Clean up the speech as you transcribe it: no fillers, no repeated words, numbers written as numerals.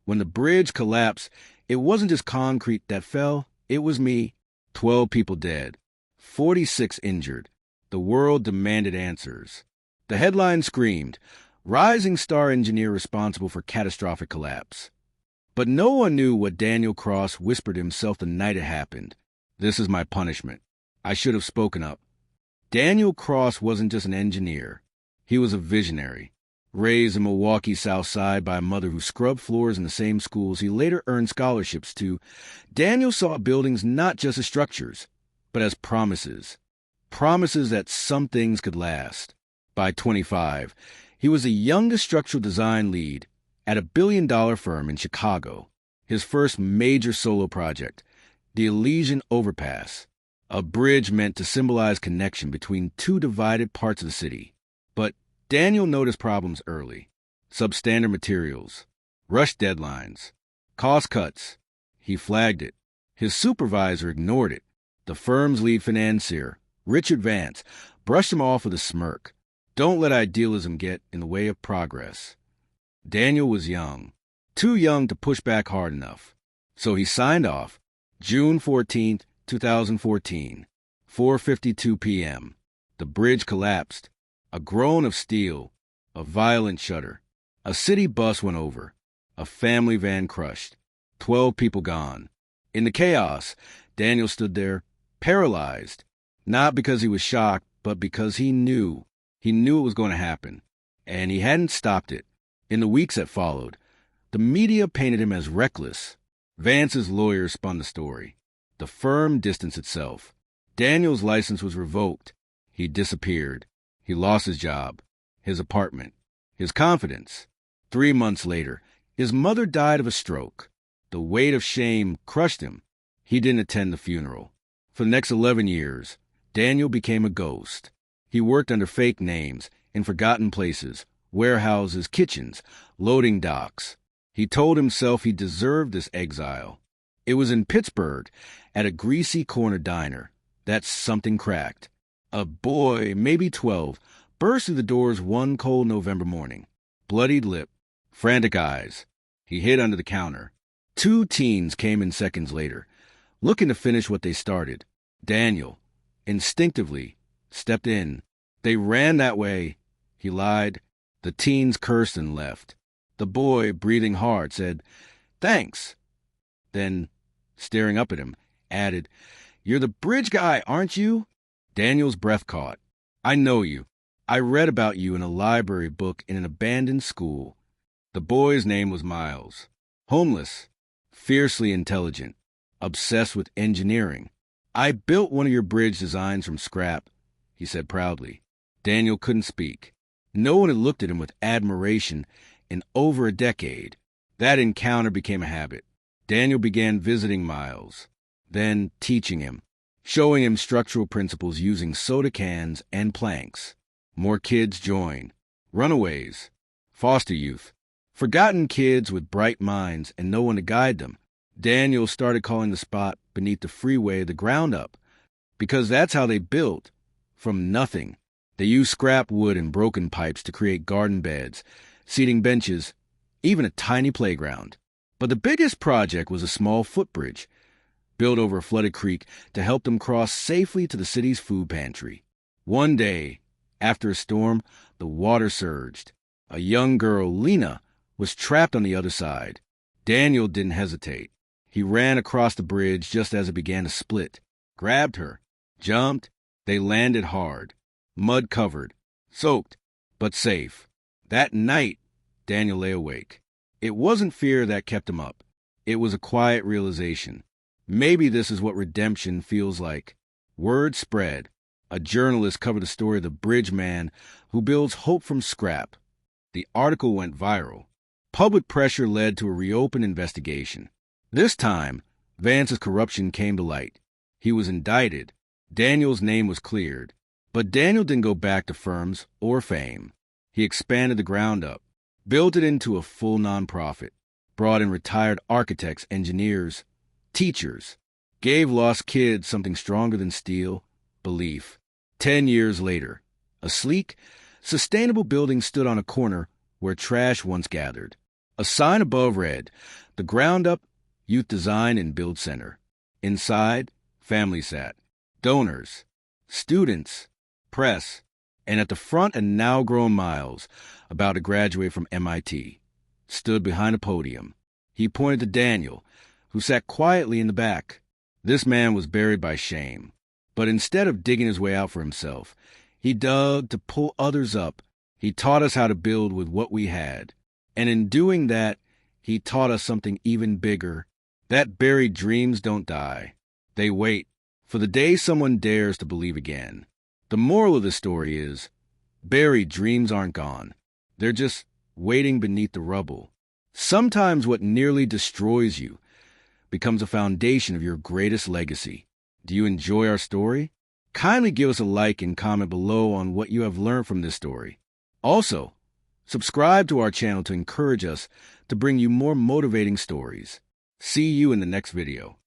When the bridge collapsed, it wasn't just concrete that fell, it was me. 12 people dead, 46 injured. The world demanded answers. The headline screamed, "Rising star engineer responsible for catastrophic collapse." But no one knew what Daniel Cross whispered to himself the night it happened. "This is my punishment. I should have spoken up." Daniel Cross wasn't just an engineer. He was a visionary. Raised in Milwaukee's South Side by a mother who scrubbed floors in the same schools he later earned scholarships to, Daniel saw buildings not just as structures, but as promises. Promises that some things could last. By 25, he was the youngest structural design lead at a billion-dollar firm in Chicago. His first major solo project, the Elysian Overpass, a bridge meant to symbolize connection between two divided parts of the city. But Daniel noticed problems early. Substandard materials, rushed deadlines, cost cuts. He flagged it. His supervisor ignored it. The firm's lead financier, Richard Vance, brushed him off with a smirk. Don't let idealism get in the way of progress. Daniel was young, too young to push back hard enough. So he signed off, June 14, 2014, 4:52 p.m. The bridge collapsed. A groan of steel, a violent shudder. A city bus went over. A family van crushed. 12 people gone. In the chaos, Daniel stood there, paralyzed. Not because he was shocked, but because he knew. He knew it was going to happen. And he hadn't stopped it. In the weeks that followed, the media painted him as reckless. Vance's lawyer spun the story. The firm distanced itself. Daniel's license was revoked. He disappeared. He lost his job, his apartment, his confidence. 3 months later, his mother died of a stroke. The weight of shame crushed him. He didn't attend the funeral. For the next 11 years, Daniel became a ghost. He worked under fake names, in forgotten places, warehouses, kitchens, loading docks. He told himself he deserved this exile. It was in Pittsburgh, at a greasy corner diner, that something cracked. A boy, maybe 12, burst through the doors one cold November morning. Bloodied lip, frantic eyes. He hid under the counter. 2 teens came in seconds later, looking to finish what they started. Daniel, instinctively, stepped in. They ran that way. He lied. The teens cursed and left. The boy, breathing hard, said, "Thanks." Then, staring up at him, added, "You're the bridge guy, aren't you?" Daniel's breath caught. "I know you. I read about you in a library book in an abandoned school." The boy's name was Miles. Homeless, fiercely intelligent, obsessed with engineering. "I built one of your bridge designs from scrap," he said proudly. Daniel couldn't speak. No one had looked at him with admiration in over a decade. That encounter became a habit. Daniel began visiting Miles, then teaching him, showing him structural principles using soda cans and planks. More kids joined. Runaways, foster youth, forgotten kids with bright minds and no one to guide them. Daniel started calling the spot beneath the freeway the ground up, because that's how they built, from nothing. They used scrap wood and broken pipes to create garden beds, seating benches, even a tiny playground. But the biggest project was a small footbridge, built over a flooded creek to help them cross safely to the city's food pantry. One day, after a storm, the water surged. A young girl, Lena, was trapped on the other side. Daniel didn't hesitate. He ran across the bridge just as it began to split, grabbed her, jumped. They landed hard, mud-covered, soaked, but safe. That night, Daniel lay awake. It wasn't fear that kept him up. It was a quiet realization. Maybe this is what redemption feels like. Word spread. A journalist covered the story of the bridge man who builds hope from scrap. The article went viral. Public pressure led to a reopened investigation. This time, Vance's corruption came to light. He was indicted. Daniel's name was cleared. But Daniel didn't go back to firms or fame. He expanded the ground up, built it into a full nonprofit, brought in retired architects, engineers, teachers, gave lost kids something stronger than steel, belief. 10 years later, a sleek, sustainable building stood on a corner where trash once gathered. A sign above read, "The Ground Up Youth Design and Build Center." Inside, family sat, donors, students, press, and at the front, a now-grown Miles, about to graduate from MIT, stood behind a podium. He pointed to Daniel, who sat quietly in the back. This man was buried by shame, but instead of digging his way out for himself, he dug to pull others up. He taught us how to build with what we had, and in doing that, he taught us something even bigger, that buried dreams don't die. They wait for the day someone dares to believe again. The moral of the story is, buried dreams aren't gone. They're just waiting beneath the rubble. Sometimes what nearly destroys you becomes a foundation of your greatest legacy. Do you enjoy our story? Kindly give us a like and comment below on what you have learned from this story. Also, subscribe to our channel to encourage us to bring you more motivating stories. See you in the next video.